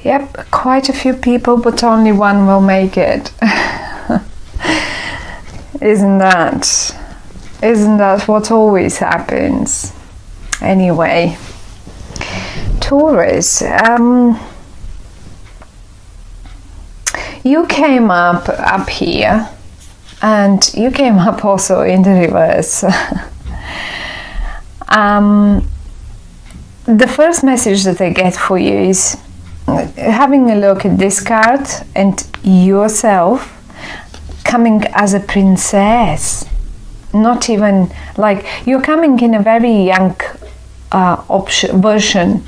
Yep, quite a few people, but only one will make it. Isn't that what always happens? Anyway, Taurus, you came up here, and you came up also in the reverse. The first message that I get for you is having a look at this card and yourself coming as a princess. Not even like you're coming in a very young version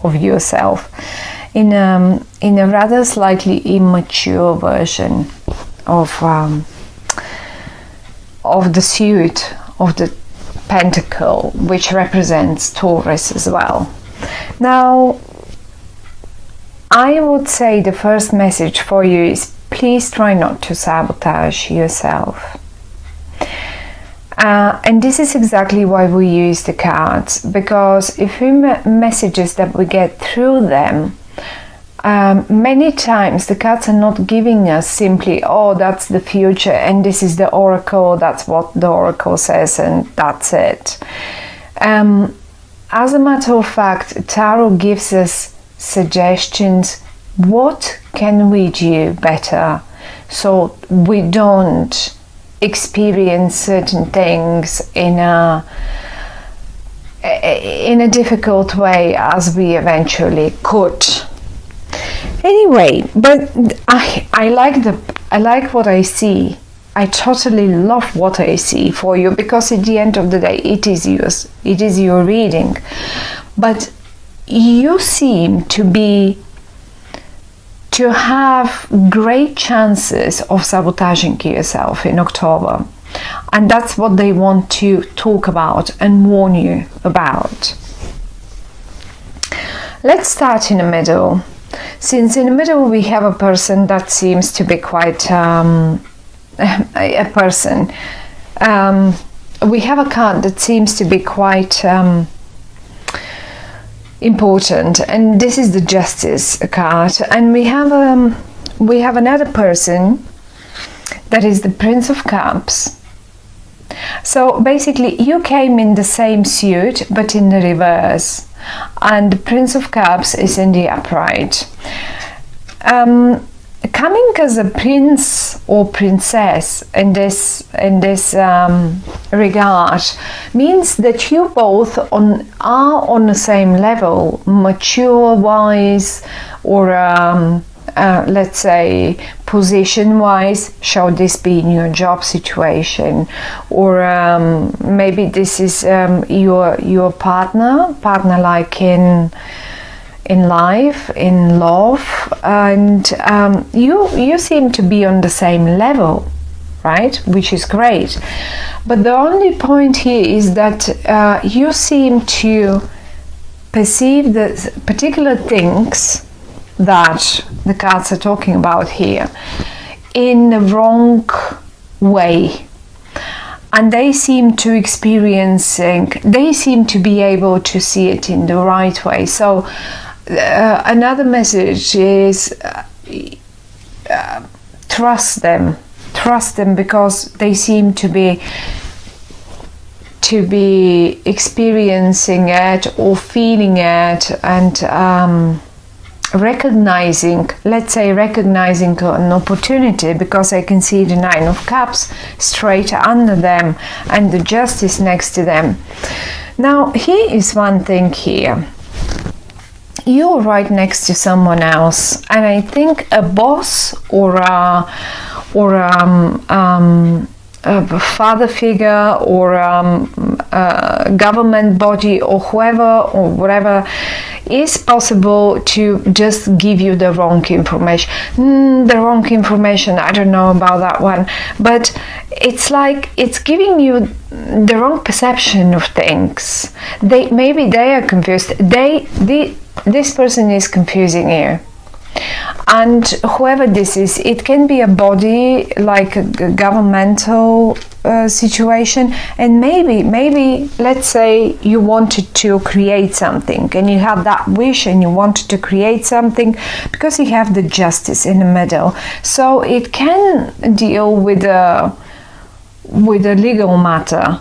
of yourself, in a rather slightly immature version of the suit of the Pentacle, which represents Taurus as well. Now, I would say the first message for you is please try not to sabotage yourself. And this is exactly why we use the cards, because if we messages that we get through them, many times the cards are not giving us simply, oh, that's the future and this is the oracle, that's what the oracle says and that's it. As a matter of fact, tarot gives us suggestions. What can we do better so we don't experience certain things in a difficult way as we eventually could. Anyway, but I like what I see. I totally love what I see for you, because at the end of the day it is yours, it is your reading. But you seem to have great chances of sabotaging yourself in October, and that's what they want to talk about and warn you about. Let's start in the middle, since in the middle we have a person that seems to be quite a person. We have a card that seems to be quite important, and this is the Justice card, and we have another person that is the Prince of Cups. So basically you came in the same suit but in the reverse, and the Prince of Cups is in the upright. Coming as a prince or princess in this regard means that you both are on the same level, mature wise, or let's say position wise. Shall this be in your job situation, or maybe this is your partner like in life, in love, and you seem to be on the same level, right? Which is great. But the only point here is that you seem to perceive the particular things that the cards are talking about here in the wrong way, and they seem to be able to see it in the right way. So another message is trust them, because they seem to be experiencing it or feeling it, and recognizing an opportunity, because I can see the Nine of Cups straight under them and the Justice next to them. Now here is one thing here. You're right next to someone else, and I think a boss or a father figure or a government body or whoever or whatever is possible to just give you the wrong information. I don't know about that one, but it's like it's giving you the wrong perception of things. Maybe they are confused. This person is confusing you. And whoever this is, it can be a body like a governmental situation. And maybe let's say you wanted to create something and you have that wish and you wanted to create something, because you have the justice in the middle, so it can deal with a legal matter.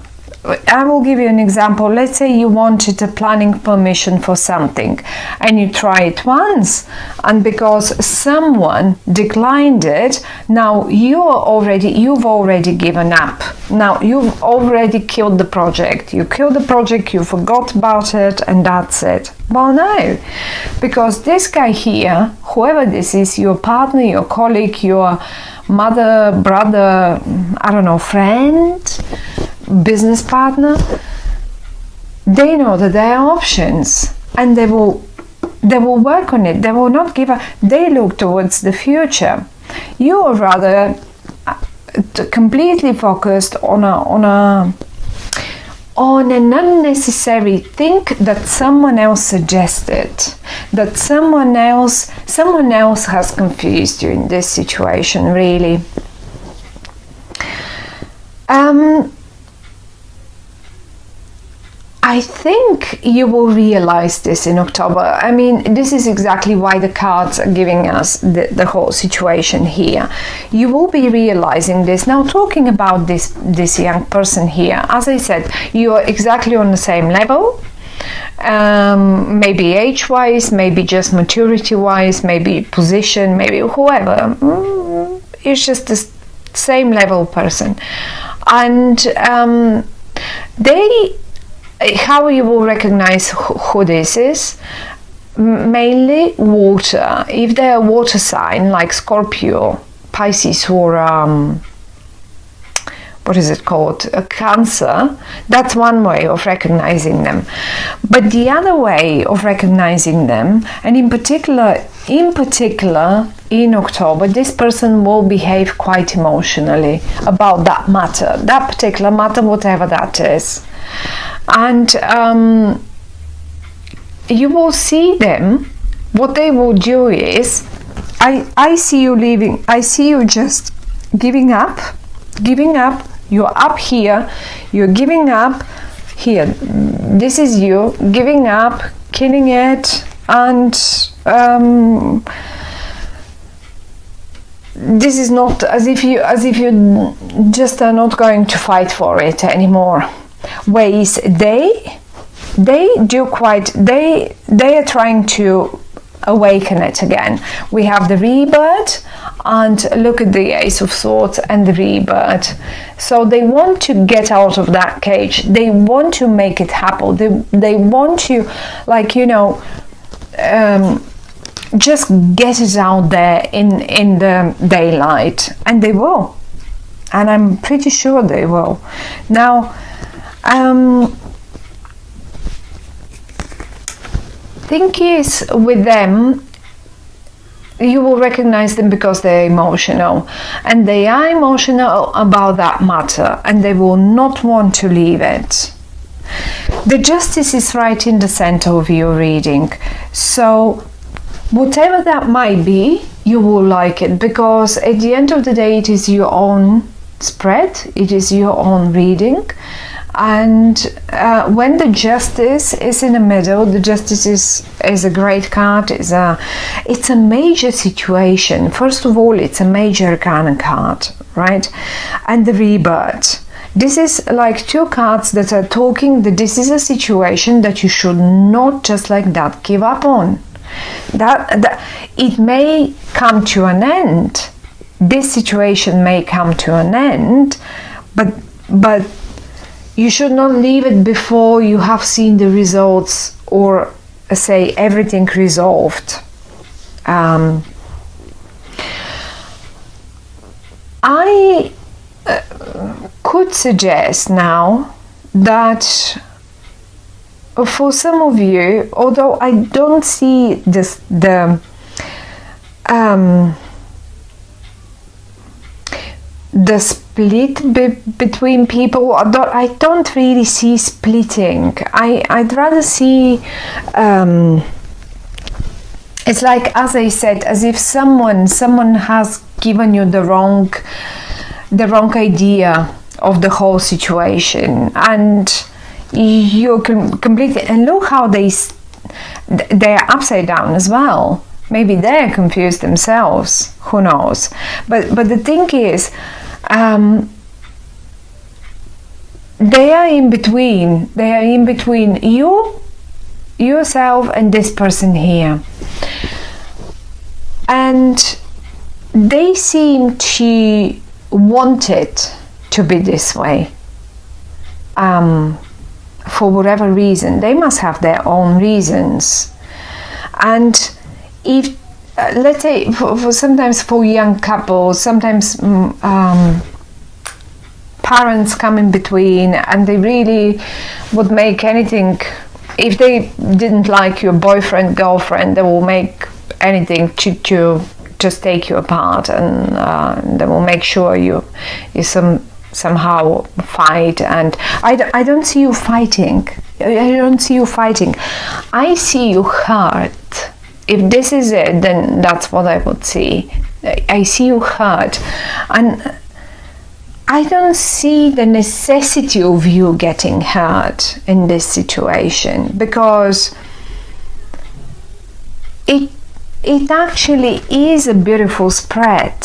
I will give you an example. Let's say you wanted a planning permission for something and you try it once, and because someone declined it, now you've already given up. Now you've already killed the project. You killed the project, you forgot about it, and that's it. Well, no, because this guy here, whoever this is, your partner, your colleague, your mother, brother, I don't know, friend, business partner, they know that there are options, and they will work on it. They will not give up. They look towards the future. You are rather completely focused on an unnecessary thing that someone else suggested, that someone else has confused you in this situation, really. I think you will realize this in October. I mean, this is exactly why the cards are giving us the whole situation here. You will be realizing this. Now, talking about this young person here, as I said, you are exactly on the same level. Maybe age-wise, maybe just maturity-wise, maybe position, maybe whoever. It's just the same level person. And how you will recognize who this is? Mainly water. If they're a water sign like Scorpio, Pisces, or what is it called? A Cancer, that's one way of recognizing them. But the other way of recognizing them, and in particular in October, this person will behave quite emotionally about that matter, that particular matter, whatever that is. And you will see them. What they will do is, I see you leaving. I see you just giving up. You're up here. You're giving up here. This is you giving up, killing it, and this is not as if you just are not going to fight for it anymore. Ways they are trying to awaken it again. We have the rebirth, and look at the Ace of Swords and the rebirth. So they want to get out of that cage. They want to make it happen. They want to, like, you know, just get it out there in the daylight, and they will. And I'm pretty sure they will. Now, thing is, with them, you will recognize them because they're emotional, and they are emotional about that matter, and they will not want to leave it. The Justice is right in the center of your reading, so whatever that might be, you will like it, because at the end of the day, it is your own spread, it is your own reading. And when the Justice is in the middle, the Justice is a great card. It's a major situation. First of all, it's a major arcana card, right? And the Rebirth. This is like two cards that are talking that this is a situation that you should not just like that give up on. That it may come to an end. This situation may come to an end, but you should not leave it before you have seen the results, or say everything resolved. I could suggest now that for some of you, although I don't see this, the split between people, I don't really see splitting. I'd rather see it's like, as I said, as if someone has given you the wrong idea of the whole situation, and you're completely, and look how they're upside down as well. Maybe they're confused themselves, who knows. But the thing is, they are in between yourself and this person here, and they seem to want it to be this way, for whatever reason. They must have their own reasons. And if let's say for sometimes for young couples, sometimes parents come in between, and they really would make anything. If they didn't like your boyfriend, girlfriend, they will make anything to just take you apart, and they will make sure you somehow fight. And I don't see you fighting. I don't see you fighting. I see you hurt. If this is it, then that's what I would see. I see you hurt, and I don't see the necessity of you getting hurt in this situation, because it actually is a beautiful spread.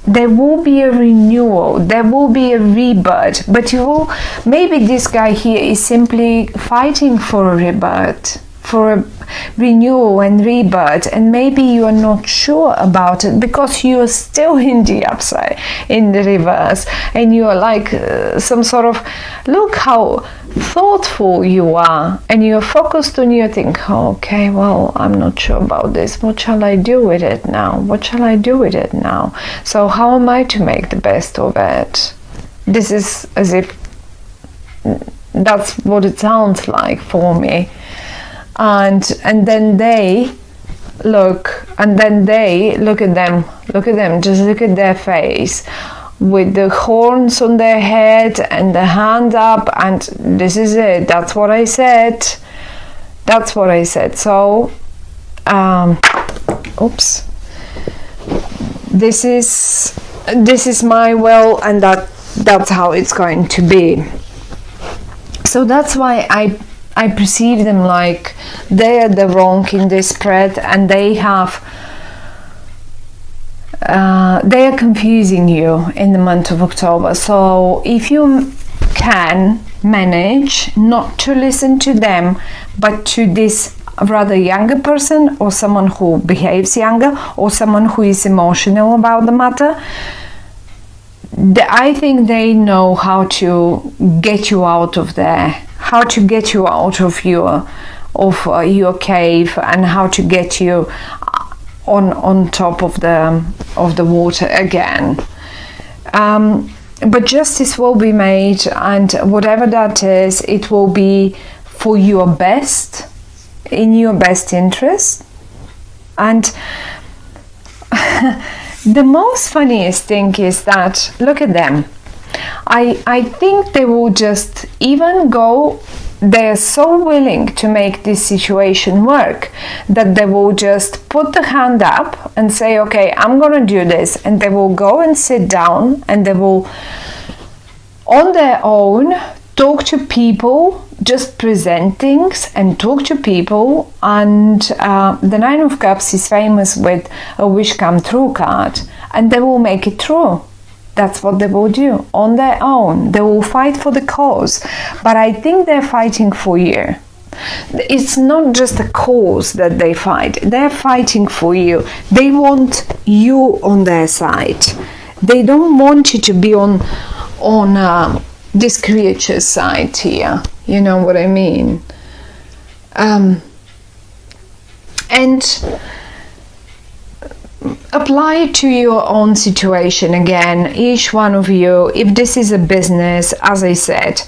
There will be a renewal, there will be a rebirth, but maybe this guy here is simply fighting for a rebirth, for a renewal and rebirth, and maybe you are not sure about it because you are still in the upside, in the reverse, and you are like some sort of, look how thoughtful you are, and you're focused on your think, oh, okay, well, I'm not sure about this, what shall I do with it now, what shall I do with it now, so how am I to make the best of it? This is as if that's what it sounds like for me. And then they look at them, just look at their face with the horns on their head and the hand up, and this is it. That's what I said. So oops, this is my will, and that's how it's going to be. So that's why I perceive them like they are the wrong in this spread, and they are confusing you in the month of October. So if you can manage not to listen to them, but to this rather younger person, or someone who behaves younger, or someone who is emotional about the matter, I think they know how to get you out of there, how to get you out of your cave, and how to get you on top of the water again. But justice will be made, and whatever that is, it will be for your best, in your best interest. And the most funniest thing is that, look at them. I think they will just even go, they're so willing to make this situation work that they will just put the hand up and say, okay, I'm gonna do this, and they will go and sit down, and they will on their own talk to people, just present things and talk to people. And the Nine of Cups is famous with a wish come true card, and they will make it true. That's what they will do on their own. They will fight for the cause, but I think they're fighting for you. It's not just a cause that they fight, they're fighting for you. They want you on their side. They don't want you to be on this creature's side here. You know what I mean? And apply it to your own situation again, each one of you. If this is a business, as I said,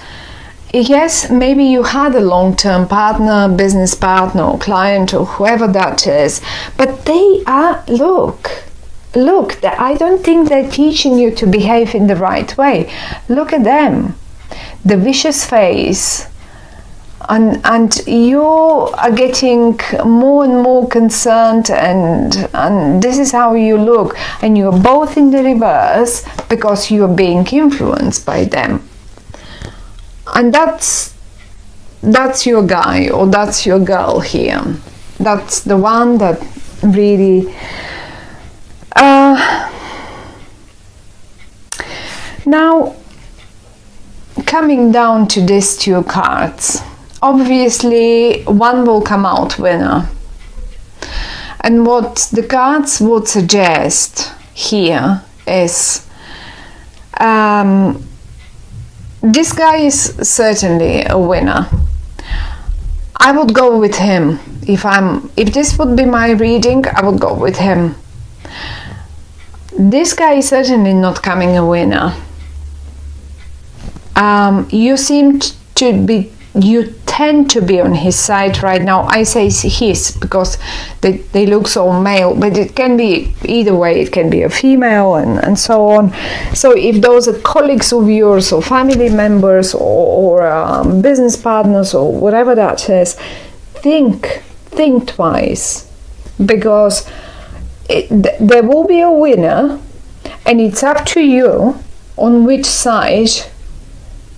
yes, maybe you had a long-term partner, business partner, or client, or whoever that is, but they are, look, I don't think they're teaching you to behave in the right way. Look at them, the vicious face, and you are getting more and more concerned, and this is how you look, and you're both in the reverse because you're being influenced by them. And that's your guy or that's your girl here. That's the one that really now coming down to these two cards, obviously one will come out winner, and what the cards would suggest here is this guy is certainly a winner. I would go with him. If this would be my reading, I would go with him. This guy is certainly not coming a winner. You tend to be on his side right now. I say his because they look so male, but it can be either way. It can be a female and so on. So if those are colleagues of yours or family members or business partners or whatever that is, think twice, because there will be a winner, and it's up to you on which side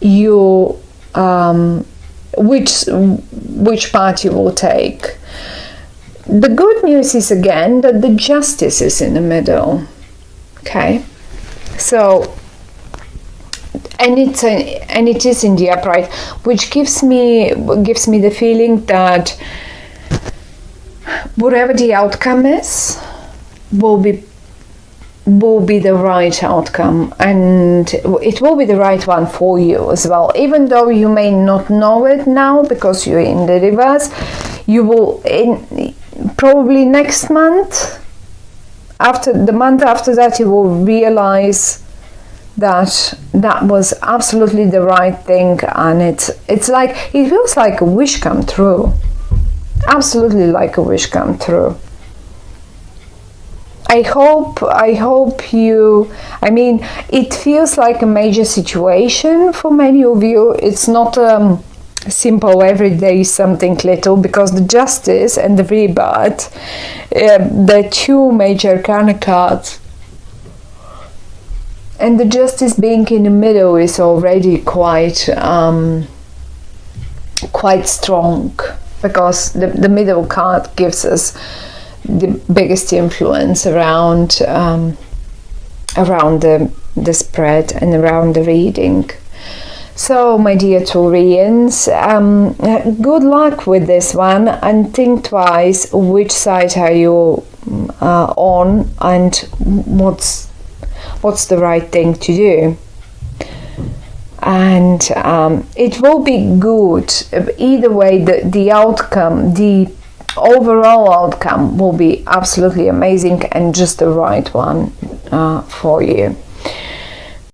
you which part you will take. The good news is again that the justice is in the middle. Okay, so and it is in the upright, which gives me the feeling that whatever the outcome is will be the right outcome, and it will be the right one for you as well. Even though you may not know it now because you're in the reverse, you will probably next month, after the month after that, you will realize that was absolutely the right thing, and it's like, it feels like a wish come true. Absolutely like a wish come true. I hope you, it feels like a major situation for many of you. It's not simple everyday something little, because the justice and the rebirth, the two major kind of cards, and the justice being in the middle is already quite strong, because the middle card gives us the biggest influence around the spread and around the reading. So my dear Taurians, good luck with this one, and think twice which side are you on, and what's the right thing to do. And it will be good either way. The outcome, the overall outcome will be absolutely amazing and just the right one for you.